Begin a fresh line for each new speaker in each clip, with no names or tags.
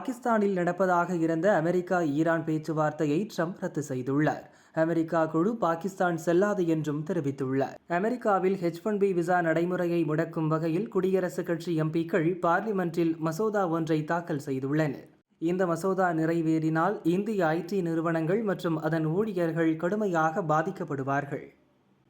பாகிஸ்தானில் நடப்பதாக இருந்த அமெரிக்கா ஈரான் பேச்சுவார்த்தையை ட்ரம்ப் ரத்து செய்துள்ளார். அமெரிக்கா குழு பாகிஸ்தான் செல்லாது என்றும் தெரிவித்துள்ளார். அமெரிக்காவில் H-1B விசா நடைமுறையை முடக்கும் வகையில் குடியரசுக் கட்சி எம்பிக்கள் பார்லிமென்டில் மசோதா ஒன்றை தாக்கல் செய்துள்ளனர். இந்த மசோதா நிறைவேறினால் இந்திய IT நிறுவனங்கள் மற்றும் அதன் ஊழியர்கள் கடுமையாக பாதிக்கப்படுவார்கள்.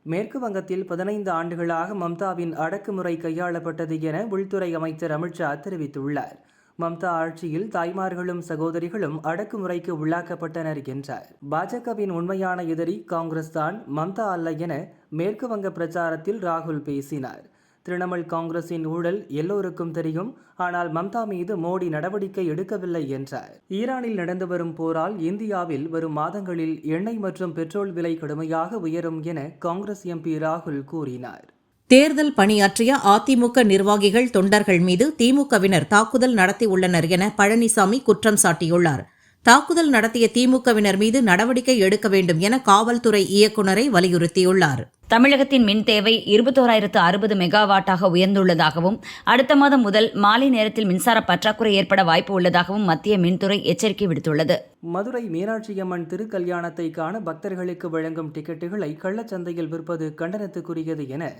மேற்கு வங்கத்தில் 15 ஆண்டுகளாக மம்தாவின் அடக்குமுறை கையாளப்பட்டது என உள்துறை அமைச்சர் அமித்ஷா தெரிவித்துள்ளார். மம்தா ஆட்சியில் தாய்மார்களும் சகோதரிகளும் அடக்குமுறைக்கு உள்ளாக்கப்பட்டனர் என்றார். பாஜகவின் உண்மையான எதிரி காங்கிரஸ் தான், மம்தா அல்ல என மேற்கு வங்க பிரச்சாரத்தில் ராகுல் பேசினார். திரிணாமுல் காங்கிரசின் ஊழல் எல்லோருக்கும் தெரியும், ஆனால் மம்தா மீது மோடி நடவடிக்கை எடுக்கவில்லை என்றார். ஈரானில் நடந்து வரும் போரால் இந்தியாவில் வரும் மாதங்களில் எண்ணெய் மற்றும் பெட்ரோல் விலை கடுமையாக உயரும் என காங்கிரஸ் எம்பி ராகுல் கூறினார்.
தேர்தல் பணியாற்றிய அதிமுக நிர்வாகிகள், தொண்டர்கள் மீது திமுகவினர் தாக்குதல் நடத்தியுள்ளனர் என பழனிசாமி குற்றம் சாட்டியுள்ளார். தாக்குதல் நடத்திய திமுகவினர் மீது நடவடிக்கை எடுக்க வேண்டும் என காவல்துறை இயக்குநரை வலியுறுத்தியுள்ளார்.
தமிழகத்தின் மின் தேவை 21,060 மெகாவாட்டாக உயர்ந்துள்ளதாகவும் அடுத்த மாதம் முதல் மாலை நேரத்தில் மின்சார பற்றாக்குறை ஏற்பட வாய்ப்பு உள்ளதாகவும் மத்திய மின்துறை எச்சரிக்கை விடுத்துள்ளது.
மதுரை மீனாட்சியம்மன் திருக்கல்யாணத்தை காண பக்தர்களுக்கு வழங்கும் டிக்கெட்டுகளை கள்ளச்சந்தையில் விற்பது கண்டனத்துக்குரியது என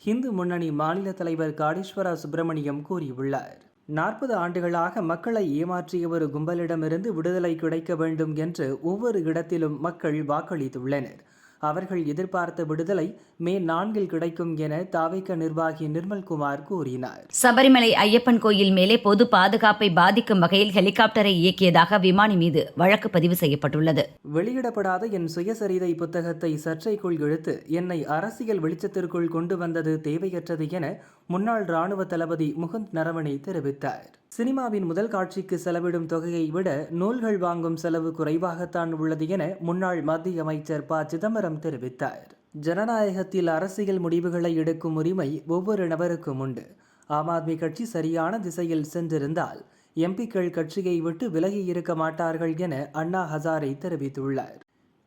இந்து முன்னணி மாநில தலைவர் காடேஸ்வரா சுப்பிரமணியம் கூறியுள்ளார். 40 ஆண்டுகளாக மக்களை ஏமாற்றிய ஒரு கும்பலிடமிருந்து விடுதலை கிடைக்க வேண்டும் என்று ஒவ்வொரு இடத்திலும் மக்கள் வாக்களித்துள்ளனர். அவர்கள் எதிர்பார்த்த விடுதலை மே 4 கிடைக்கும் என தாவேக நிர்வாகி நிர்மல்குமார் கூறினார்.
சபரிமலை ஐயப்பன் கோயில் மேலே பொது பாதுகாப்பை பாதிக்கும் வகையில் ஹெலிகாப்டரை இயக்கியதாக விமானி மீது வழக்கு பதிவு செய்யப்பட்டுள்ளது.
வெளியிடப்படாத என் சுயசரிதை புத்தகத்தை சர்ச்சைக்குள் இழுத்து என்னை அரசியல் வெளிச்சத்திற்குள் கொண்டு வந்தது தேவையற்றது என முன்னாள் ராணுவ தளபதி முகுந்த் நரவணே தெரிவித்தார். சினிமாவின் முதல் காட்சிக்கு செலவிடும் தொகையை விட நூல்கள் வாங்கும் செலவு குறைவாகத்தான் உள்ளது என முன்னாள் மத்திய அமைச்சர் ப. சிதம்பரம் தெரிவித்தார். ஜனநாயகத்தில் அரசியல் முடிவுகளை எடுக்கும் உரிமை ஒவ்வொரு நபருக்கும் உண்டு. ஆம் ஆத்மி கட்சி சரியான திசையில் சென்றிருந்தால் எம்பிக்கள் கட்சியை விட்டு விலகி இருக்க மாட்டார்கள் என அண்ணா ஹசாரே தெரிவித்துள்ளார்.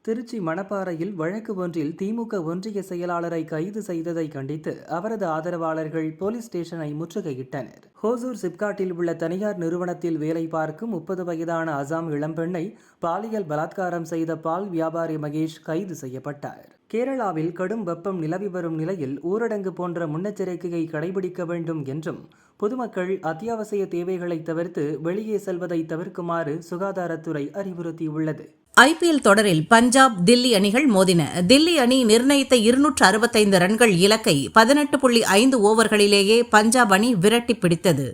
திருச்சி மணப்பாறையில் வழக்கு ஒன்றில் திமுக ஒன்றிய செயலாளரை கைது செய்ததை கண்டித்து அவரது ஆதரவாளர்கள் போலீஸ் ஸ்டேஷனை முற்றுகையிட்டனர். ஹோசூர் சிப்காட்டில் உள்ள தனியார் நிறுவனத்தில் வேலை பார்க்கும் 30 வயதான அசாம் இளம்பெண்ணை பாலியல் பலாத்காரம் செய்த பால் வியாபாரி மகேஷ் கைது செய்யப்பட்டார். கேரளாவில் கடும் வெப்பம் நிலவி வரும் நிலையில் ஊரடங்கு போன்ற முன்னெச்சரிக்கையை கடைபிடிக்க வேண்டும் என்றும் பொதுமக்கள் அத்தியாவசிய தேவைகளை தவிர்த்து வெளியே செல்வதை தவிர்க்குமாறு சுகாதாரத்துறை அறிவுறுத்தியுள்ளது.
IPL தொடரில் பஞ்சாப், தில்லி அணிகள் மோதின. தில்லி அணி நிர்ணயித்த 265 ரன்கள் இலக்கை 18.5 ஓவர்களிலேயே பஞ்சாப் அணி விரட்டி பிடித்தது.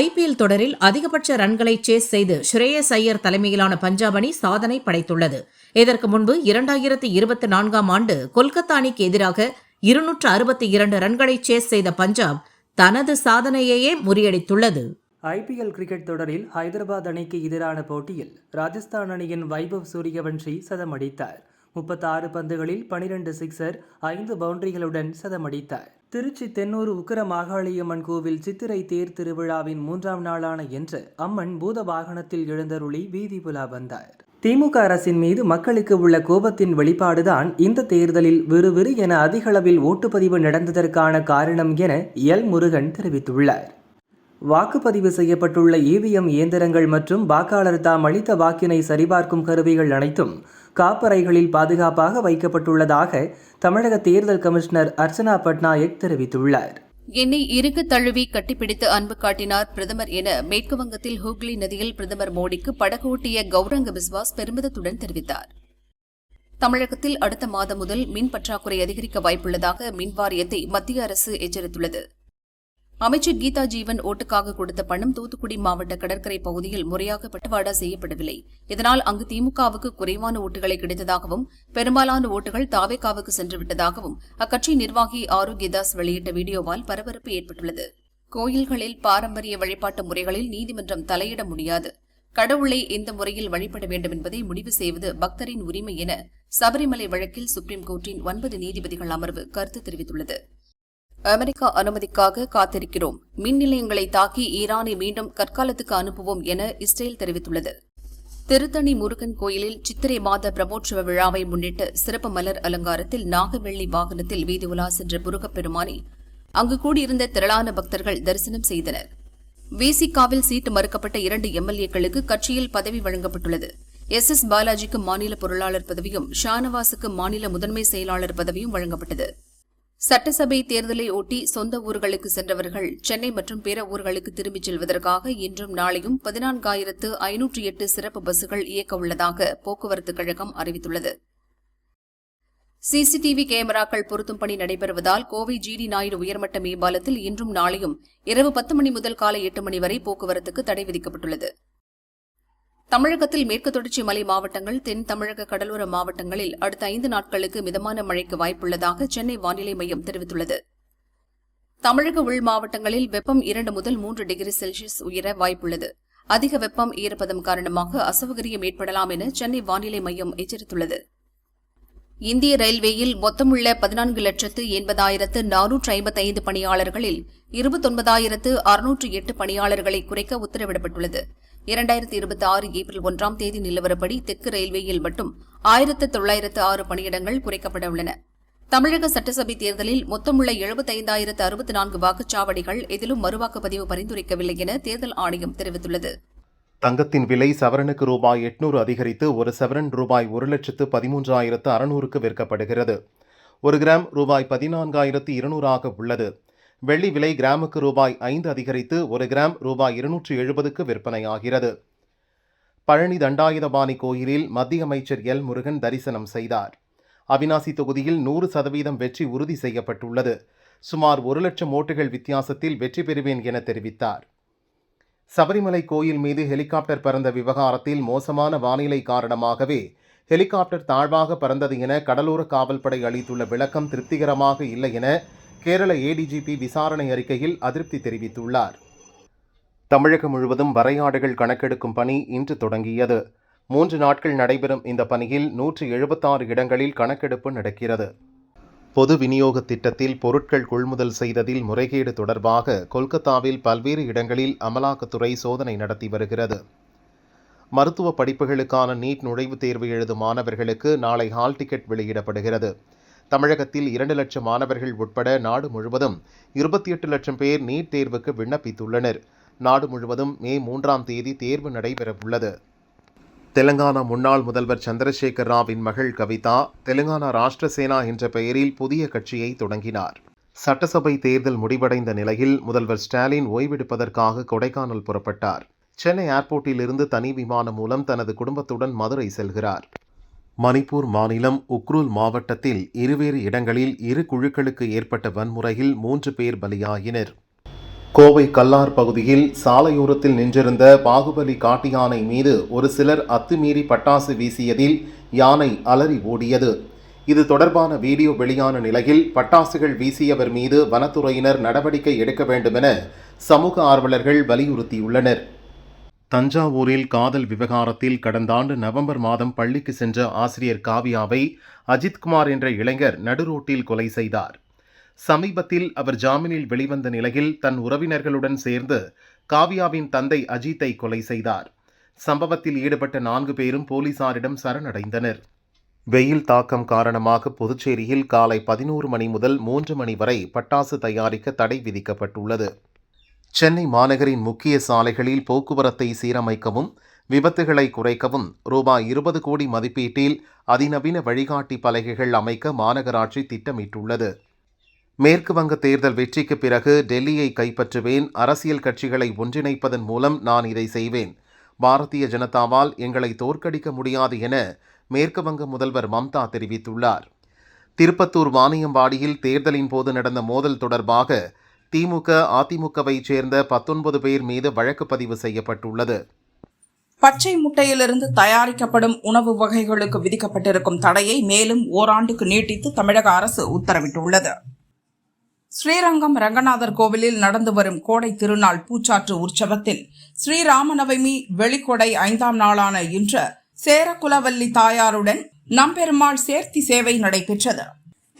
IPL தொடரில் அதிகபட்ச ரன்களை சேஸ் செய்து ஸ்ரேயஸ் ஐயர் தலைமையிலான பஞ்சாப் அணி சாதனை படைத்துள்ளது. இதற்கு முன்பு 2024ஆம் ஆண்டு கொல்கத்தா அணிக்கு எதிராக 262 ரன்களை சேஸ் செய்த பஞ்சாப் தனது சாதனையையே முறியடித்துள்ளது.
IPL கிரிக்கெட் தொடரில் ஹைதராபாத் அணிக்கு எதிரான போட்டியில் ராஜஸ்தான் அணியின் வைபவ் சூரியவன்ஷி சதமடித்தார். 36 பந்துகளில் 12 சிக்ஸர், 5 பவுண்டரிகளுடன் சதமடித்தார். திருச்சி தென்னூர் உக்கிர மாகாளியம்மன் கோவில் சித்திரை தேர் திருவிழாவின் 3ஆம் நாளான இன்று அம்மன் பூத வாகனத்தில் எழுந்தருளி வீதி புலா வந்தார். திமுக அரசின் மீது மக்களுக்கு உள்ள கோபத்தின் வெளிப்பாடுதான் இந்த தேர்தலில் விறுவிறு என அதிகளவில் ஓட்டுப்பதிவு நடந்ததற்கான காரணம் என எல். முருகன் தெரிவித்துள்ளார். வாக்குப்பதிவு செய்யப்பட்டுள்ள EVM இயந்திரங்கள் மற்றும் வாக்காளர் தாம் அளித்த வாக்கினை சரிபார்க்கும் கருவிகள் அனைத்தும் காப்பறைகளில் பாதுகாப்பாக வைக்கப்பட்டுள்ளதாக தமிழக தேர்தல் கமிஷனர் அர்ச்சனா பட்நாயக் தெரிவித்துள்ளார்.
என்னை இறுக தழுவி கட்டிப்பிடித்து அன்பு காட்டினார் பிரதமர் என மேற்கு வங்கத்தில் ஹூக்ளி நதியில் பிரதமர் மோடிக்கு படகு ஓட்டிய கௌரங்க பிஸ்வாஸ் பெருமிதத்துடன் தெரிவித்தார். தமிழகத்தில் அடுத்த மாதம் முதல் மின் பற்றாக்குறை அதிகரிக்க வாய்ப்புள்ளதாக மின் வாரியத்தை மத்திய அரசு எச்சரித்துள்ளது. அமைச்சர் கீதா ஜீவன் ஓட்டுக்காக கொடுத்த பணம் தூத்துக்குடி மாவட்ட கடற்கரை பகுதியில் முறையாக பட்டுவாடா செய்யப்படவில்லை. இதனால் அங்கு திமுகவுக்கு குறைவான ஓட்டுகளை கிடைத்ததாகவும் பெரும்பாலான ஓட்டுகள் தாவேகாவுக்கு சென்றுவிட்டதாகவும் அக்கட்சி நிர்வாகி ஆரோக்கியதாஸ் வெளியிட்ட வீடியோவால் பரபரப்பு ஏற்பட்டுள்ளது. கோயில்களில் பாரம்பரிய வழிபாட்டு முறைகளில் நீதிமன்றம் தலையிட முடியாது. கடவுளை எந்த முறையில் வழிபட வேண்டும் என்பதை முடிவு செய்வது பக்தரின் உரிமை என சபரிமலை வழக்கில் சுப்ரீம் கோர்ட்டின் 9 நீதிபதிகள் அமர்வு கருத்து தெரிவித்துள்ளது. அமெரிக்கா அனுமதிக்காக காத்திருக்கிறோம். மின் நிலையங்களை தாக்கி ஈரானை மீண்டும் கற்காலத்துக்கு அனுப்புவோம் என இஸ்ரேல் தெரிவித்துள்ளது. திருத்தணி முருகன் கோயிலில் சித்திரை மாத பிரம்மோற்சவ விழாவை முன்னிட்டு சிறப்பு மலர் அலங்காரத்தில் நாகவெள்ளி வாகனத்தில் வீதி உலா சென்ற முருகப்பெருமானை அங்கு கூடியிருந்த திரளான பக்தர்கள் தரிசனம் செய்தனர். விசிகாவில் சீட்டு மறுக்கப்பட்ட 2 எம்எல்ஏக்களுக்கு கட்சியில் பதவி வழங்கப்பட்டுள்ளது. எஸ். பாலாஜிக்கு மாநில பொருளாளர் பதவியும், ஷானவாசுக்கு மாநில முதன்மை செயலாளர் பதவியும் வழங்கப்பட்டது. சட்டசபை தேர்தலை ஒட்டி சொந்த ஊர்களுக்கு சென்றவர்கள் சென்னை மற்றும் பிற ஊர்களுக்கு திரும்பிச் செல்வதற்காக இன்றும் நாளையும் 14,508 சிறப்பு பஸ்கள் இயக்க உள்ளதாக போக்குவரத்துக் கழகம் அறிவித்துள்ளது. சிசிடிவி கேமராக்கள் பொருத்தும் பணி நடைபெறுவதால் கோவை ஜிடி நாயுடு உயர்மட்ட மேம்பாலத்தில் இன்றும் நாளையும் இரவு 10 மணி முதல் காலை 8 மணி வரை போக்குவரத்துக்கு தடை விதிக்கப்பட்டுள்ளது. தமிழகத்தில் மேற்கு தொடர்ச்சி மலை மாவட்டங்கள், தென் தமிழக கடலோர மாவட்டங்களில் அடுத்த 5 நாட்களுக்கு மிதமான மழைக்கு வாய்ப்புள்ளதாக சென்னை வானிலை மையம் தெரிவித்துள்ளது. தமிழக உள் மாவட்டங்களில் வெப்பம் 2 முதல் 3 டிகிரி செல்சியஸ் உயர வாய்ப்புள்ளது. அதிக வெப்பம், ஈரப்பதம் காரணமாக அசௌகரியம் ஏற்படலாம் என சென்னை வானிலை மையம் எச்சரித்துள்ளது. இந்திய ரயில்வேயில் மொத்தமுள்ள 14,80,455 பணியாளர்களில் 29,608 பணியாளர்களை குறைக்க உத்தரவிடப்பட்டுள்ளது. 2026 ஏப்ரல் 1ஆம் தேதி நிலவரப்படி தெற்கு ரயில்வேயில் மட்டும் 1,906 பணியிடங்கள் குறைக்கப்பட உள்ளன. தமிழக சட்டசபை தேர்தலில் மொத்தமுள்ள 75,064 வாக்குச்சாவடிகள் எதிலும் மறுவாக்குப்பதிவு பரிந்துரைக்கவில்லை என தேர்தல் ஆணையம் தெரிவித்துள்ளது.
தங்கத்தின் விலை சவரனுக்கு ரூபாய் 800 அதிகரித்து ஒரு சவரன் ரூபாய் 1,13,600க்கு விற்கப்படுகிறது. 1 கிராம் ரூபாய் 14,200 உள்ளது. வெள்ளி விலை கிராமுக்கு ரூபாய் 5 அதிகரித்து 1 கிராம் ரூபாய் 270க்கு விற்பனையாகிறது. பழனி தண்டாயுதபாணி கோயிலில் மத்திய அமைச்சர் எல். முருகன் தரிசனம் செய்தார். அவிநாசி தொகுதியில் 100% வெற்றி உறுதி செய்யப்பட்டுள்ளது. சுமார் 1 லட்சம் ஓட்டுகள் வித்தியாசத்தில் வெற்றி பெறுவேன் என தெரிவித்தார். சபரிமலை கோயில் மீது ஹெலிகாப்டர் பறந்த விவகாரத்தில் மோசமான வானிலை காரணமாகவே ஹெலிகாப்டர் தாழ்வாக பறந்தது என கடலோர காவல்படை அளித்துள்ள விளக்கம் திருப்திகரமாக இல்லை என கேரள ஏடிஜிபி விசாரணை அறிக்கையில் அதிருப்தி தெரிவித்துள்ளார். தமிழகம் முழுவதும் வரையாடுகள் கணக்கெடுக்கும் பணி இன்று தொடங்கியது. 3 நாட்கள் நடைபெறும் இந்த பணியில் 176 இடங்களில் கணக்கெடுப்பு நடக்கிறது. பொது விநியோக திட்டத்தில் பொருட்கள் கொள்முதல் செய்ததில் முறைகேடு தொடர்பாக கொல்கத்தாவில் பல்வேறு இடங்களில் அமலாக்கத்துறை சோதனை நடத்தி வருகிறது. மருத்துவ படிப்புகளுக்கான நீட் நுழைவுத் தேர்வு எழுதும் மாணவர்களுக்கு நாளை ஹால் டிக்கெட் வெளியிடப்படுகிறது. தமிழகத்தில் 2 லட்சம் மாணவர்கள் உட்பட நாடு முழுவதும் 28 லட்சம் பேர் நீட் தேர்வுக்கு விண்ணப்பித்துள்ளனர். நாடு முழுவதும் மே 3ஆம் தேதி தேர்வு நடைபெறவுள்ளது. தெலங்கானா முன்னாள் முதல்வர் சந்திரசேகர் ராவின் மகள் கவிதா தெலுங்கானா ராஷ்டிர சேனா என்ற பெயரில் புதிய கட்சியை தொடங்கினார். சட்டசபை தேர்தல் முடிவடைந்த நிலையில் முதல்வர் ஸ்டாலின் ஓய்வெடுப்பதற்காக கொடைக்கானல் புறப்பட்டார். சென்னை ஏர்போர்ட்டில் இருந்து தனி விமானம் மூலம் தனது குடும்பத்துடன் மதுரை செல்கிறார். மணிப்பூர் மாநிலம் உக்ருல் மாவட்டத்தில் இருவேறு இடங்களில் 2 குழுக்களுக்கு ஏற்பட்ட வன்முறையில் 3 பேர் பலியாயினர். கோவை கல்லார் பகுதியில் சாலையோரத்தில் நின்றிருந்த பாகுபலி காட்டு யானை மீது ஒரு சிலர் அத்துமீறி பட்டாசு வீசியதில் யானை அலறி ஓடியது. இது தொடர்பான வீடியோ வெளியான நிலையில் பட்டாசுகள் வீசியவர் மீது வனத்துறையினர் நடவடிக்கை எடுக்க வேண்டுமென சமூக ஆர்வலர்கள் வலியுறுத்தியுள்ளனர். தஞ்சாவூரில் காதல் விவகாரத்தில் கடந்த ஆண்டு நவம்பர் மாதம் பள்ளிக்கு சென்ற ஆசிரியர் காவியாவை அஜித்குமார் என்ற இளைஞர் நடுரோட்டில் கொலை செய்தார். சமீபத்தில் அவர் ஜாமீனில் வெளிவந்த நிலையில் தன் உறவினர்களுடன் சேர்ந்து காவியாவின் தந்தை அஜித்தை கொலை செய்தார். சம்பவத்தில் ஈடுபட்ட 4 பேரும் போலீசாரிடம் சரணடைந்தனர். வெயில் தாக்கம் காரணமாக புதுச்சேரியில் காலை 11 மணி முதல் 3 மணி வரை பட்டாசு தயாரிக்க தடை விதிக்கப்பட்டுள்ளது. சென்னை மாநகரின் முக்கிய சாலைகளில் போக்குவரத்தை சீரமைக்கவும் விபத்துகளை குறைக்கவும் ரூபாய் 20 கோடி மதிப்பீட்டில் அதிநவீன வழிகாட்டி பலகைகள் அமைக்க மாநகராட்சி திட்டமிட்டுள்ளது. மேற்கு வங்க தேர்தல் வெற்றிக்கு பிறகு டெல்லியை கைப்பற்றுவேன். அரசியல் கட்சிகளை ஒன்றிணைப்பதன் மூலம் நான் இதை செய்வேன். பாரதிய ஜனதாவால் எங்களை தோற்கடிக்க முடியாது என மேற்கு வங்க முதல்வர் மம்தா தெரிவித்துள்ளார். திருப்பத்தூர் வாணியம்பாடியில் தேர்தலின் போது நடந்த மோதல் தொடர்பாக திமுக, அதிமுகவை சேர்ந்த 19 பேர் மீது வழக்கு பதிவு செய்யப்பட்டுள்ளது.
பச்சை முட்டையிலிருந்து தயாரிக்கப்படும் உணவு வகைகளுக்கு விதிக்கப்பட்டிருக்கும் தடையை மேலும் ஓராண்டுக்கு நீட்டித்து தமிழக அரசு உத்தரவிட்டுள்ளது. ஸ்ரீரங்கம் ரங்கநாதர் கோவிலில் நடந்து வரும் கோடை திருநாள் பூச்சாற்று உற்சவத்தில் ஸ்ரீராமநவமி வெளிக்கொடை 5ஆம் நாளான இன்று சேரகுலவல்லி தாயாருடன் நம்பெருமாள் சேர்த்தி சேவை நடைபெற்றது.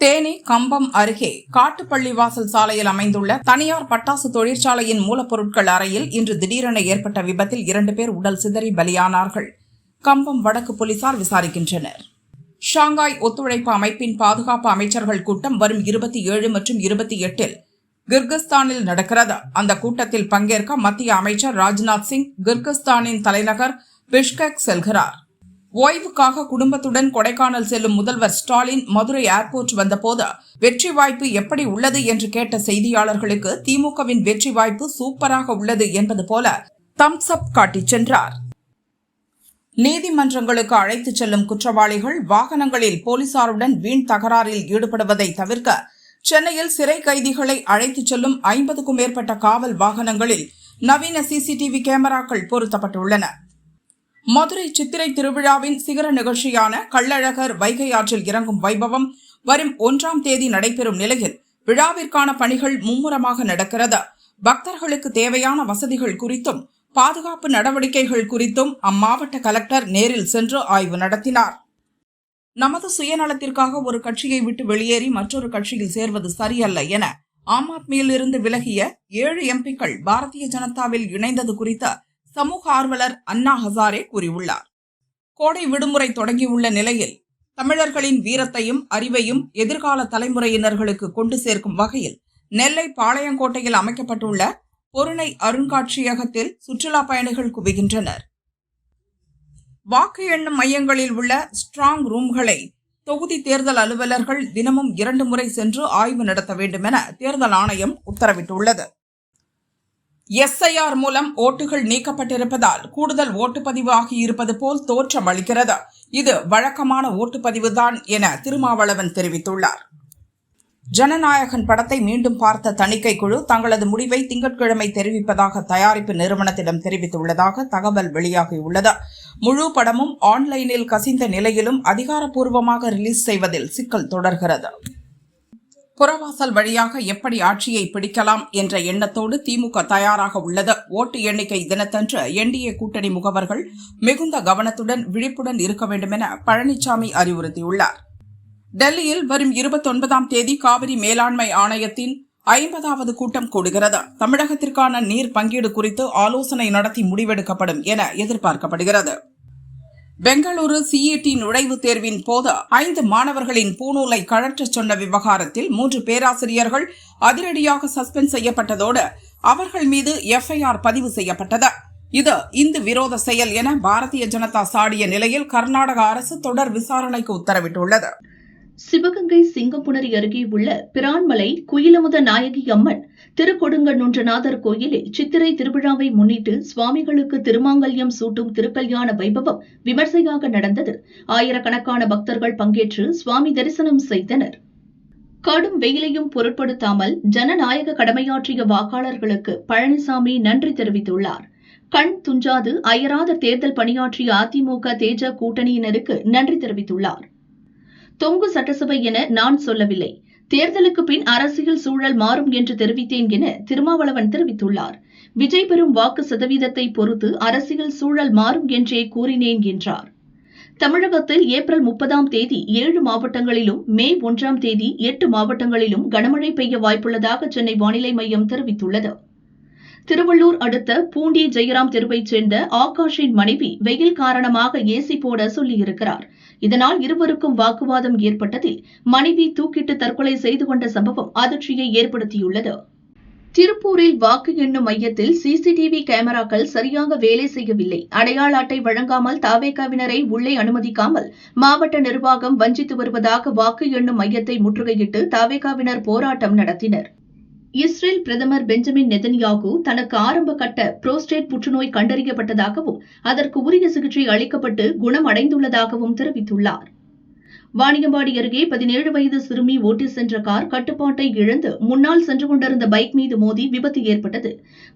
தேனி கம்பம் அருகே காட்டுப்பள்ளிவாசல் சாலையில் அமைந்துள்ள தனியார் பட்டாசு தொழிற்சாலையின் மூலப்பொருட்கள் அறையில் இன்று திடீரென ஏற்பட்ட விபத்தில் 2 பேர் உடல் சிதறி பலியானார்கள். கம்பம் வடக்கு போலீசார் விசாரிக்கின்றனர். ஷாங்காய் ஒத்துழைப்பு அமைப்பின் பாதுகாப்பு அமைச்சர்கள் கூட்டம் வரும் 27 மற்றும் 28 கிர்கிஸ்தானில் நடக்கிறது. அந்த கூட்டத்தில் பங்கேற்க மத்திய அமைச்சர் ராஜ்நாத் சிங் கிர்கிஸ்தானின் தலைநகர் பிஷ்கெக் செல்கிறார். ஓய்வுக்காக குடும்பத்துடன் கொடைக்கானல் செல்லும் முதல்வர் ஸ்டாலின் மதுரை ஏர்போர்ட் வந்தபோது வெற்றி வாய்ப்பு எப்படி உள்ளது என்று கேட்ட செய்தியாளர்களுக்கு திமுகவின் வெற்றி வாய்ப்பு சூப்பராக உள்ளது என்பது போல தம்ஸ் அப் காட்டிச் சென்றார். நீதிமன்றங்களுக்கு அழைத்துச் செல்லும் குற்றவாளிகள் வாகனங்களில் போலீசாருடன் வீண் தகராறில் ஈடுபடுவதை தவிர்க்க சென்னையில் சிறை கைதிகளை அழைத்துச் செல்லும் 50க்கும் மேற்பட்ட காவல் வாகனங்களில் நவீன சிசிடிவி கேமராக்கள் பொருத்தப்பட்டுள்ளன. மதுரை சித்திரை திருவிழாவின் சிகர நிகழ்ச்சியான கள்ளழகர் வைகை ஆற்றில் இறங்கும் வைபவம் வரும் 1ஆம் தேதி நடைபெறும் நிலையில் விழாவிற்கான பணிகள் மும்முரமாக நடக்கிறது. பக்தர்களுக்கு தேவையான வசதிகள் குறித்தும் பாதுகாப்பு நடவடிக்கைகள் குறித்தும் அம்மாவட்ட கலெக்டர் நேரில் சென்று ஆய்வு நடத்தினார். நமது சுயநலத்திற்காக ஒரு கட்சியை விட்டு வெளியேறி மற்றொரு கட்சியில் சேர்வது சரியல்ல என ஆம் ஆத்மியிலிருந்து விலகிய 7 எம்பிக்கள் பாரதிய ஜனதாவில் இணைந்தது குறித்து சமூக ஆர்வலர் அண்ணா ஹசாரே கூறியுள்ளார். கோடை விடுமுறை தொடங்கியுள்ள நிலையில் தமிழர்களின் வீரத்தையும் அறிவையும் எதிர்கால தலைமுறையினர்களுக்கு கொண்டு சேர்க்கும் வகையில் நெல்லை பாளையங்கோட்டையில் அமைக்கப்பட்டுள்ள பொருணை அருங்காட்சியகத்தில் சுற்றுலா பயணிகள் குவிகின்றனர். வாக்கு எண்ணும் மையங்களில் உள்ள ஸ்ட்ராங் ரூம்களை தொகுதி தேர்தல் அலுவலர்கள் தினமும் 2 முறை சென்று ஆய்வு நடத்த வேண்டும் என தேர்தல் ஆணையம் உத்தரவிட்டுள்ளது. SIR மூலம் ஓட்டுகள் நீக்கப்பட்டிருப்பதால் கூடுதல் ஓட்டுப்பதிவு ஆகியிருப்பது போல் தோற்றம் அளிக்கிறது. இது வழக்கமான ஓட்டுப்பதிவுதான் என திருமாவளவன் தெரிவித்துள்ளார். ஜனநாயகன் படத்தை மீண்டும் பார்த்த தணிக்கை குழு தங்களது முடிவை திங்கட்கிழமை தெரிவிப்பதாக தயாரிப்பு நிறுவனத்திடம் தெரிவித்துள்ளதாக தகவல் வெளியாகியுள்ளது. முழு படமும் ஆன்லைனில் கசிந்த நிலையிலும் அதிகாரப்பூர்வமாக ரிலீஸ் செய்வதில் சிக்கல் தொடர்கிறது. புறவாசல் வழியாக எப்படி ஆட்சியை பிடிக்கலாம் என்ற எண்ணத்தோடு திமுக தயாராக உள்ளது. ஓட்டு எண்ணிக்கை தினத்தன்று NDA கூட்டணி முகவர்கள் மிகுந்த கவனத்துடன் விழிப்புடன் இருக்க வேண்டும் என பழனிசாமி அறிவுறுத்தியுள்ளார். டெல்லியில் வரும் 29ஆம் தேதி காவிரி மேலாண்மை ஆணையத்தின் 50வது கூட்டம் கூடுகிறது. தமிழகத்திற்கான நீர் பங்கீடு குறித்து ஆலோசனை நடத்தி முடிவெடுக்கப்படும் என எதிர்பார்க்கப்படுகிறது. பெங்களூரு CET நுழைவுத் தேர்வின் போது 5 மாணவர்களின் பூணூலை கழற்றச் சொன்ன விவகாரத்தில் 3 பேராசிரியர்கள் அதிரடியாக சஸ்பெண்ட் செய்யப்பட்டதோடு அவர்கள் மீது FIR பதிவு செய்யப்பட்டது. இது இந்து விரோத செயல் என பாரதிய ஜனதா சாடிய நிலையில் கர்நாடக அரசு தொடர் விசாரணைக்கு உத்தரவிட்டுள்ளது.
சிவகங்கை சிங்கம்புணரி அருகே உள்ள பிரான்மலை குயிலமுத நாயகி அம்மன் திருக்கொடுங்கண்ணுன்றநாதர் கோயிலில் சித்திரை திருவிழாவை முன்னிட்டு சுவாமிகளுக்கு திருமாங்கல்யம் சூட்டும் திருக்கல்யாண வைபவம் விமர்சையாக நடந்தது. ஆயிரக்கணக்கான பக்தர்கள் பங்கேற்று சுவாமி தரிசனம் செய்தனர். கடும் வெயிலையும் பொருட்படுத்தாமல் ஜனநாயக கடமையாற்றிய வாக்காளர்களுக்கு பழனிசாமி நன்றி தெரிவித்துள்ளார். கண் துஞ்சாது அயராத தேர்தல் பணியாற்றிய அதிமுக தேஜ கூட்டணியினருக்கு நன்றி தெரிவித்துள்ளார். தொங்கு சட்டசபை என நான் சொல்லவில்லை, தேர்தலுக்கு பின் அரசியல் சூழல் மாறும் என்று தெரிவித்தேன் என திருமாவளவன் தெரிவித்துள்ளார். விஜய் பெறும் வாக்கு சதவீதத்தை பொறுத்து அரசியல் சூழல் மாறும் என்றே கூறினேன் என்றார். தமிழகத்தில் ஏப்ரல் 30ஆம் தேதி 7 மாவட்டங்களிலும் மே 1ஆம் தேதி 8 மாவட்டங்களிலும் கனமழை பெய்ய வாய்ப்புள்ளதாக சென்னை வானிலை மையம் தெரிவித்துள்ளது. திருவள்ளூர் அடுத்த பூண்டி ஜெயராம் தெருவைச் சேர்ந்த ஆகாஷின் மனைவி வெயில் காரணமாக ஏசி போட சொல்லியிருக்கிறார். இதனால் இருவருக்கும் வாக்குவாதம் ஏற்பட்டதில் மனைவி தூக்கிட்டு தற்கொலை செய்து கொண்ட சம்பவம் அதிர்ச்சியை ஏற்படுத்தியுள்ளது. திருப்பூரில் வாக்கு எண்ணும் மையத்தில் CCTV கேமராக்கள் சரியாக வேலை செய்யவில்லை. அடையாள அட்டை வழங்காமல் தவேகாவினரை உள்ளே அனுமதிக்காமல் மாவட்ட நிர்வாகம் வஞ்சித்து வருவதாக வாக்கு எண்ணும் மையத்தை முற்றுகையிட்டு தவேகாவினர் போராட்டம் நடத்தினர். இஸ்ரேல் பிரதமர் பெஞ்சமின் நெதன்யாகு தனக்கு ஆரம்ப கட்ட புரோஸ்டேட் புற்றுநோய் கண்டறியப்பட்டதாகவும் அதற்கு உரிய சிகிச்சை அளிக்கப்பட்டு குணமடைந்துள்ளதாகவும் தெரிவித்துள்ளார். வாணியம்பாடி அருகே 17 வயது சிறுமி ஓட்டி சென்ற கார் கட்டுப்பாட்டை இழந்து முன்னால் சென்று கொண்டிருந்த பைக் மீது மோதி விபத்து ஏற்பட்டது.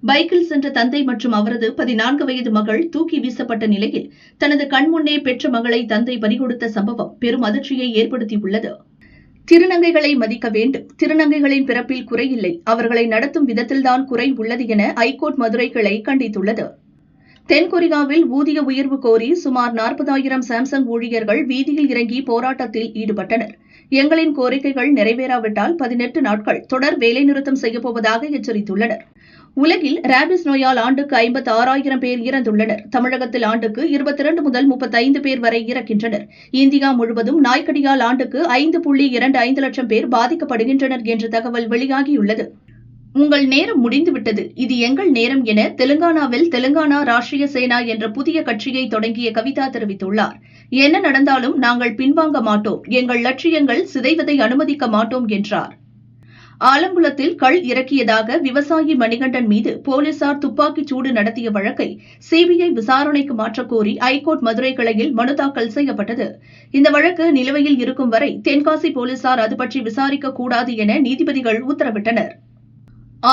பைக்கில் சென்ற தந்தை மற்றும் அவரது 14 வயது மகள் தூக்கி வீசப்பட்ட நிலையில் தனது கண்முன்னே பெற்ற மகளை தந்தை பறிகொடுத்த சம்பவம் பெரும் அதிர்ச்சியை ஏற்படுத்தியுள்ளது. திருநங்கைகளை மதிக்க வேண்டும். திருநங்கைகளின் பிறப்பில் குறையில்லை, அவர்களை நடத்தும் விதத்தில்தான் குறை உள்ளது என ஐகோர்ட் மதுரை கிளை கண்டித்துள்ளது. தென்கொரியாவில் ஊதிய உயர்வு கோரி சுமார் 40,000 சாம்சங் ஊழியர்கள் வீதியில் இறங்கி போராட்டத்தில் ஈடுபட்டனர். எங்களின் கோரிக்கைகள் நிறைவேறாவிட்டால் 18 நாட்கள் தொடர் வேலைநிறுத்தம் செய்யப்போவதாக எச்சரித்துள்ளனர். உலகில் ரேபிஸ் நோயால் ஆண்டுக்கு 56,000 பேர் இறந்துள்ளனர். தமிழகத்தில் ஆண்டுக்கு 22 முதல் 35 பேர் வரை இறக்கின்றனர். இந்தியா முழுவதும் நாய்க்கடியால் ஆண்டுக்கு 5.25 லட்சம் பேர் பாதிக்கப்படுகின்றனர் என்ற தகவல் வெளியாகியுள்ளது. உங்கள் நேரம் முடிந்துவிட்டது, இது எங்கள் நேரம் என தெலுங்கானாவில் தெலுங்கானா ராஷ்டிரிய சேனா என்ற புதிய கட்சியை தொடங்கிய கவிதா தெரிவித்துள்ளார். என்ன நடந்தாலும் நாங்கள் பின்வாங்க மாட்டோம், எங்கள் லட்சியங்கள் சிதைவதை அனுமதிக்க மாட்டோம் என்றார். ஆலங்குளத்தில் கள் இறக்கியதாக விவசாயி மணிகண்டன் மீது போலீசார் துப்பாக்கிச் சூடு நடத்திய வழக்கை சிபிஐ விசாரணைக்கு மாற்றக் கோரி ஐகோர்ட் மதுரை கிளையில் மனு தாக்கல் செய்யப்பட்டது. இந்த வழக்கு நிலுவையில் இருக்கும் வரை தென்காசி போலீசார் அது பற்றி விசாரிக்கக் கூடாது என நீதிபதிகள் உத்தரவிட்டனர்.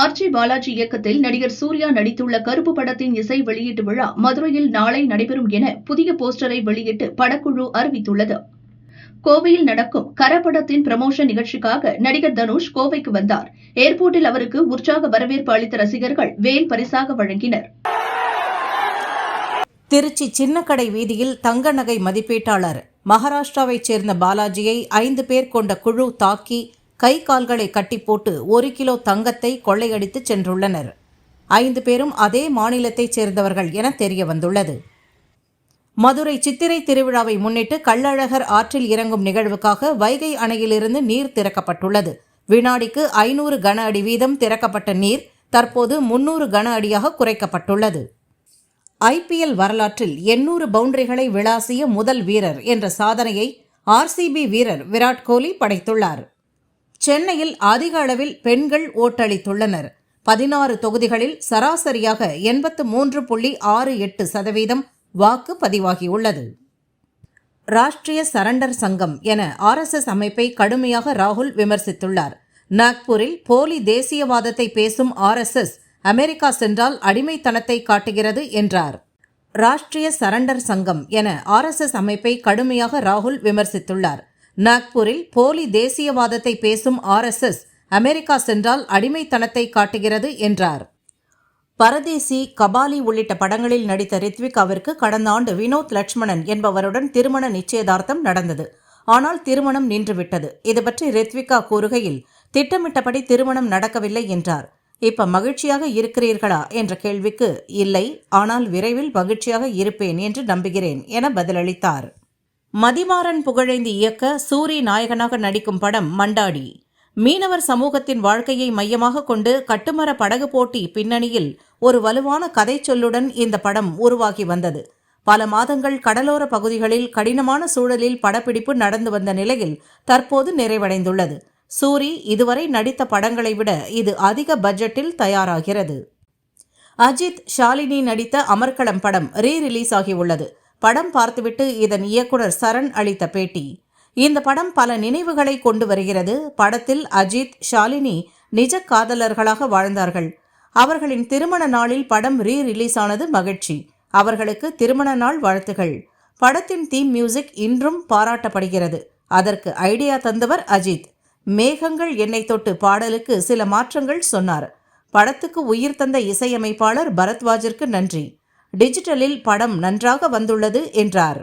ஆர்ஜி பாலாஜி இயக்கத்தில் நடிகர் சூர்யா நடித்துள்ள கருப்பு படத்தின் இசை வெளியீட்டு விழா மதுரையில் நாளை நடைபெறும் என புதிய போஸ்டரை வெளியிட்டு படக்குழு அறிவித்துள்ளது. கோவையில் நடக்கும் கர படத்தின் ப்ரமோஷன் நிகழ்ச்சிக்காக நடிகர் தனுஷ் கோவைக்கு வந்தார். ஏர்போர்ட்டில் அவருக்கு உற்சாக வரவேற்பு அளித்த ரசிகர்கள் வேல் பரிசாக வழங்கினர்.
திருச்சி சின்னக்கடை வீதியில் தங்க நகை மதிப்பீட்டாளர் மகாராஷ்டிராவைச் சேர்ந்த பாலாஜியை 5 பேர் கொண்ட குழு தாக்கி கை கால்களை கட்டி போட்டு 1 கிலோ தங்கத்தை கொள்ளையடித்து சென்றுள்ளனர். 5 பேரும் அதே மாநிலத்தைச் சேர்ந்தவர்கள் என தெரிய வந்துள்ளது. மதுரை சித்திரை திருவிழாவை முன்னிட்டு கள்ளழகர் ஆற்றில் இறங்கும் நிகழ்வுக்காக வைகை அணையிலிருந்து நீர் திறக்கப்பட்டுள்ளது. வினாடிக்கு 500 கன அடி வீதம் திறக்கப்பட்ட நீர் தற்போது 300 கன அடியாக குறைக்கப்பட்டுள்ளது. ஐபிஎல் வரலாற்றில் 800 பவுண்டரிகளை விளாசிய முதல் வீரர் என்ற சாதனையை ஆர்சிபி வீரர் விராட் கோலி படைத்துள்ளார். சென்னையில் அதிக அளவில் பெண்கள் ஓட்டளித்துள்ளனர். 16 தொகுதிகளில் சராசரியாக 83.68% வாக்கு பதிவாகியுள்ளது. ராஷ்டிரிய சரண்டர் சங்கம் என RSS அமைப்பை கடுமையாக ராகுல் விமர்சித்துள்ளார். நாக்பூரில் போலி தேசியவாதத்தை பேசும் RSS அமெரிக்கா சென்றால் அடிமைத்தனத்தை காட்டுகிறது என்றார். ராஷ்டிரிய சரண்டர் சங்கம் என RSS அமைப்பை கடுமையாக ராகுல் விமர்சித்துள்ளார். நாக்பூரில் போலி தேசியவாதத்தை பேசும் RSS அமெரிக்கா சென்றால் அடிமைத்தனத்தை காட்டுகிறது என்றார். பரதேசி, கபாலி உள்ளிட்ட படங்களில் நடித்த ரித்விகாவிற்கு கடந்த ஆண்டு வினோத் லட்சுமணன் என்பவருடன் திருமண நிச்சயதார்த்தம் நடந்தது. ஆனால் திருமணம் நின்றுவிட்டது. இதுபற்றி ரித்விகா கூறுகையில், திட்டமிட்டபடி திருமணம் நடக்கவில்லை என்றார். இப்ப மகிழ்ச்சியாக இருக்கிறீர்களா என்ற கேள்விக்கு இல்லை, ஆனால் விரைவில் மகிழ்ச்சியாக இருப்பேன் என்று நம்புகிறேன் என பதிலளித்தார். மதிமாறன் புகழேந்தி இயக்க சூரி நாயகனாக நடிக்கும் படம் மண்டாடி. மீனவர் சமூகத்தின் வாழ்க்கையை மையமாக கொண்டு கட்டுமர படகு போட்டி பின்னணியில் ஒரு வலுவான கதை சொல்லுடன் இந்த படம் உருவாகி வந்தது. பல மாதங்கள் கடலோர பகுதிகளில் கடினமான சூழலில் படப்பிடிப்பு நடந்து வந்த நிலையில் தற்போது நிறைவடைந்துள்ளது. சூரி இதுவரை நடித்த படங்களை விட இது அதிக பட்ஜெட்டில் தயாராகிறது. அஜித், ஷாலினி நடித்த அமர்க்களம் படம் ரீ-ரிலீஸ் ஆகியுள்ளது. படம் பார்த்துவிட்டு இதன் இயக்குனர் சரண் அளித்த பேட்டி. இந்த படம் பல நினைவுகளை கொண்டு வருகிறது. படத்தில் அஜித், ஷாலினி நிஜ காதலர்களாக வாழ்ந்தார்கள். அவர்களின் திருமண நாளில் படம் ரீ-ரிலீஸ் ஆனது மகிழ்ச்சி. அவர்களுக்கு திருமண நாள் வாழ்த்துகள். படத்தின் தீம் மியூசிக் இன்றும் பாராட்டப்படுகிறது. அதற்கு ஐடியா தந்தவர் அஜித். மேகங்கள் என்னை தொட்டு பாடலுக்கு சில மாற்றங்கள் சொன்னார். படத்துக்கு உயிர் தந்த இசையமைப்பாளர் பரத்வாஜிற்கு நன்றி. டிஜிட்டலில் படம் நன்றாக வந்துள்ளது என்றார்.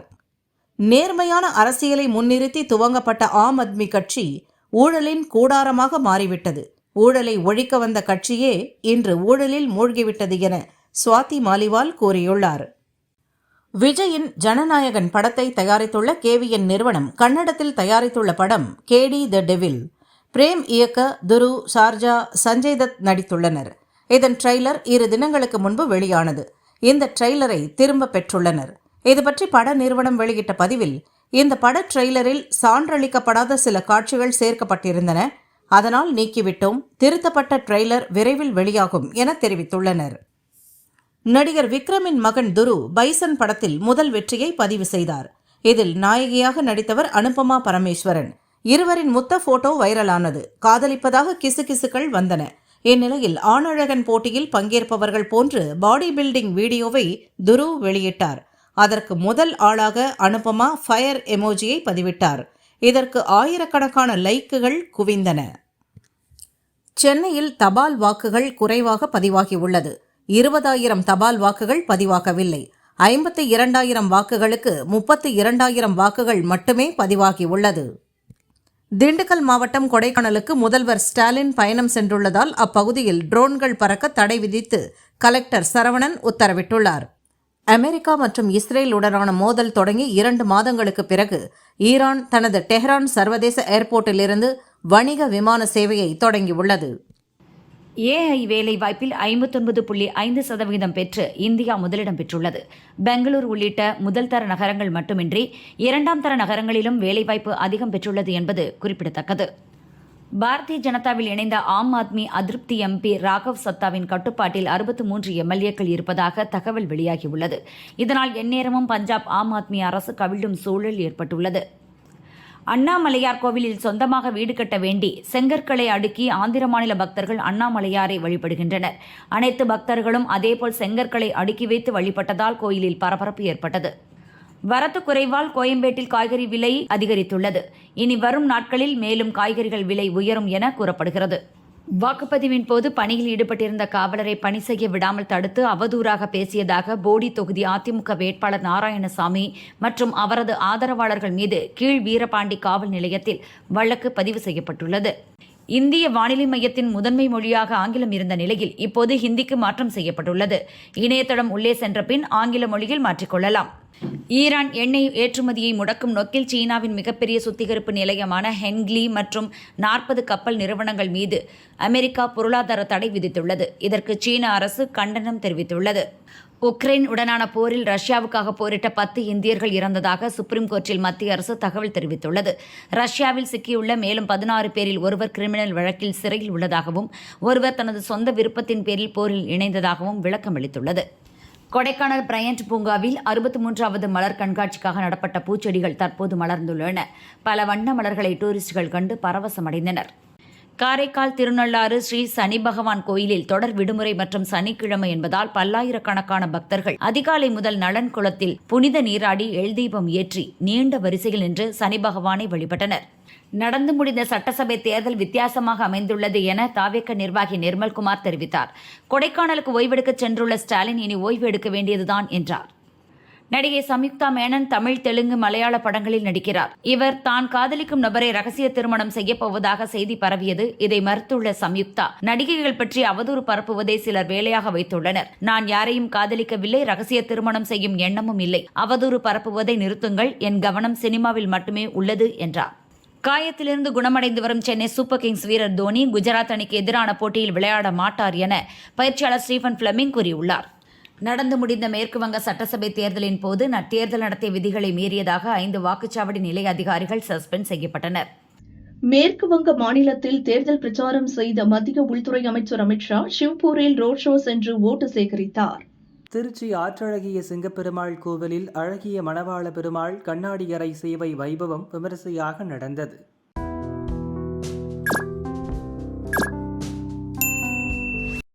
நேர்மையான அரசியலை முன்னிறுத்தி துவங்கப்பட்ட ஆம் ஆத்மி கட்சி ஊழலின் கூடாரமாக மாறிவிட்டது. ஊழலை ஒழிக்க வந்த கட்சியே இன்று ஊழலில் மூழ்கிவிட்டது என சுவாதி மாலிவால் கூறியுள்ளார். விஜயின் ஜனநாயகன் படத்தை தயாரித்துள்ள KVN நிறுவனம் கன்னடத்தில் தயாரித்துள்ள படம் கேடி த டெவில். பிரேம் இயக்க துரு, ஷார்ஜா, சஞ்சய் தத் நடித்துள்ளனர். இதன் ட்ரெய்லர் 2 தினங்களுக்கு முன்பு வெளியானது. இந்த ட்ரெய்லரை திரும்ப பெற்றுள்ளனர். இதுபற்றி பட நிறுவனம் வெளியிட்ட பதிவில், இந்த பட ட்ரெய்லரில் சான்றளிக்கப்படாத சில காட்சிகள் சேர்க்கப்பட்டிருந்தன, அதனால் நீக்கிவிட்டோம். திருத்தப்பட்ட ட்ரெய்லர் விரைவில் வெளியாகும் என தெரிவித்துள்ளனர். நடிகர் விக்ரமின் மகன் துரு பைசன் படத்தில் முதல் வெற்றியை பதிவு செய்தார். இதில் நாயகியாக நடித்தவர் அனுபமா பரமேஸ்வரன். இருவரின் முத்த போட்டோ வைரலானது. காதலிப்பதாக கிசுகிசுக்கள் வந்தன. இந்நிலையில் ஆணழகன் போட்டியில் பங்கேற்பவர்கள் போன்று பாடி பில்டிங் வீடியோவை துரு வெளியிட்டார். அதற்கு முதல் ஆளாக அனுபமா ஃபயர் எமோஜியை பதிவிட்டார். இதற்கு ஆயிரக்கணக்கான லைக்குகள் குவிந்தன. சென்னையில் தபால் வாக்குகள் குறைவாக பதிவாகியுள்ளது. 20,000 தபால் வாக்குகள் பதிவாகவில்லை. 52,000 வாக்குகளுக்கு 32,000 வாக்குகள் மட்டுமே பதிவாகியுள்ளது. திண்டுக்கல் மாவட்டம் கொடைக்கானலுக்கு முதல்வர் ஸ்டாலின் பயணம் சென்றுள்ளதால் அப்பகுதியில் ட்ரோன்கள் பறக்க தடை விதித்து கலெக்டர் சரவணன் உத்தரவிட்டுள்ளார். அமெரிக்கா மற்றும் இஸ்ரேல் உடனான மோதல் தொடங்கி 2 மாதங்களுக்கு பிறகு ஈரான் தனது டெஹ்ரான் சர்வதேச ஏர்போர்ட்டிலிருந்து வணிக விமான சேவையை தொடங்கியுள்ளது.
ஏஐ வேலைவாய்ப்பில் 59.5% பெற்று இந்தியா முதலிடம் பெற்றுள்ளது. பெங்களூர் உள்ளிட்ட முதல் தர நகரங்கள் மட்டுமின்றி இரண்டாம் தர நகரங்களிலும் வேலைவாய்ப்பு அதிகம் பெற்றுள்ளது என்பது குறிப்பிடத்தக்கது. பாரதிய ஜனதாவில் இணைந்த ஆம் ஆத்மி அதிருப்தி எம்பி ராகவ் சத்தாவின் கட்டுப்பாட்டில் 63 எம்எல்ஏக்கள் இருப்பதாக தகவல் வெளியாகியுள்ளது. இதனால் எந்நேரமும் பஞ்சாப் ஆம் ஆத்மி அரசு கவிழும் சூழல் ஏற்பட்டுள்ளது. அண்ணாமலையார் கோவிலில் சொந்தமாக வீடு கட்ட வேண்டி செங்கற்களை அடுக்கி ஆந்திர மாநில பக்தர்கள் அண்ணாமலையாரை வழிபடுகின்றனர். அனைத்து பக்தர்களும் அதேபோல் செங்கற்களை அடுக்கி வைத்து வழிபட்டதால் கோயிலில் பரபரப்பு ஏற்பட்டது. வரத்து குறைவால் கோயம்பேட்டில் காய்கறி விலை அதிகரித்துள்ளது. இனி வரும் நாட்களில் மேலும் காய்கறிகள் விலை உயரும் என கூறப்படுகிறது. வாக்குப்பதிவின் போது பணியில் ஈடுபட்டிருந்த காவலரை பணி செய்ய விடாமல் தடுத்து அவதூறாக பேசியதாக போடி தொகுதி அதிமுக வேட்பாளர் நாராயணசாமி மற்றும் அவரது ஆதரவாளர்கள் மீது கீழ் வீரபாண்டி காவல் நிலையத்தில் வழக்கு பதிவு செய்யப்பட்டுள்ளது. இந்திய வானிலை மையத்தின் முதன்மை மொழியாக ஆங்கிலம் இருந்த நிலையில் இப்போது ஹிந்திக்கு மாற்றம் செய்யப்பட்டுள்ளது. இணையதளம் உள்ளே சென்ற பின் ஆங்கில மொழியில் மாற்றிக்கொள்ளலாம். ஈரான் எண்ணெய் ஏற்றுமதியை முடக்கும் நோக்கில் சீனாவின் மிகப்பெரிய சுத்திகரிப்பு நிலையமான ஹென்க்லி மற்றும் 40 கப்பல் நிறுவனங்கள் மீது அமெரிக்கா பொருளாதார தடை விதித்துள்ளது. இதற்கு சீன அரசு கண்டனம் தெரிவித்துள்ளது. உக்ரைன் உடனான போரில் ரஷ்யாவுக்காக போரிட்ட 10 இந்தியர்கள் இறந்ததாக சுப்ரீம் கோர்ட்டில் மத்திய அரசு தகவல் தெரிவித்துள்ளது. ரஷ்யாவில் சிக்கியுள்ள மேலும் 16 பேரில் ஒருவர் கிரிமினல் வழக்கில் சிறையில் உள்ளதாகவும் ஒருவர் தனது சொந்த விருப்பத்தின் பேரில் போரில் இணைந்ததாகவும் விளக்கமளித்துள்ளது. கொடைக்கானல் பிரையண்ட் பூங்காவில் 63வது மலர் கண்காட்சிக்காக நடப்பட்ட பூச்செடிகள் தற்போது மலர்ந்துள்ளன. பல வண்ண மலர்களை டூரிஸ்டுகள் கண்டு பரவசமடைந்தனர். காரைக்கால் திருநள்ளாறு ஸ்ரீ சனி பகவான் கோயிலில் தொடர் விடுமுறை மற்றும் சனிக்கிழமை என்பதால் பல்லாயிரக்கணக்கான பக்தர்கள் அதிகாலை முதல் நலன் குளத்தில் புனித நீராடி எள்தீபம் ஏற்றி நீண்ட வரிசையில் நின்று சனி பகவானை வழிபட்டனர். நடந்து முடிந்த சட்டசபை தேர்தல் வித்தியாசமாக அமைந்துள்ளது என தாவேக நிர்வாகி நிர்மல்குமார் தெரிவித்தார். கொடைக்கானலுக்கு ஓய்வெடுக்க சென்றுள்ள ஸ்டாலின் இனி ஓய்வு எடுக்க வேண்டியதுதான் என்றார். நடிகை சம்யுக்தா மேனன் தமிழ், தெலுங்கு, மலையாள படங்களில் நடிக்கிறார். இவர் தான் காதலிக்கும் நபரை ரகசிய திருமணம் செய்யப்போவதாக செய்தி பரவியது. இதை மறுத்துள்ள சம்யுக்தா, நடிகைகள் பற்றி அவதூறு பரப்புவதை சிலர் வேலையாக வைத்துள்ளனர். நான் யாரையும் காதலிக்கவில்லை, ரகசிய திருமணம் செய்யும் எண்ணமும் இல்லை. அவதூறு பரப்புவதை நிறுத்துங்கள். என் கவனம் சினிமாவில் மட்டுமே உள்ளது என்றார். காயத்திலிருந்து குணமடைந்து வரும் சென்னை சூப்பர் கிங்ஸ் வீரர் தோனி குஜராத் அணிக்கு எதிரான போட்டியில் விளையாட மாட்டார் என பயிற்சியாளர் ஸ்டீஃபன் பிளமிங் கூறியுள்ளார். நடந்து முடிந்த மேற்குவங்க சட்டசபை தேர்தலின் போது தேர்தல் நடத்தை விதிகளை மீறியதாக 5 வாக்குச்சாவடி நிலைய அதிகாரிகள் சஸ்பெண்ட் செய்யப்பட்டனர்.
மேற்கு வங்க மாநிலத்தில் தேர்தல் பிரச்சாரம் செய்த மத்திய உள்துறை அமைச்சர் அமித்ஷா ஷிவ்பூரில் ரோட் ஷோ சென்று ஓட்டு சேகரித்தார்.
திருச்சி ஆற்றழகிய சிங்கப்பெருமாள் கோவிலில் அழகிய மணவாள பெருமாள் கண்ணாடி அறை சேவை வைபவம் விமரிசையாக நடந்தது.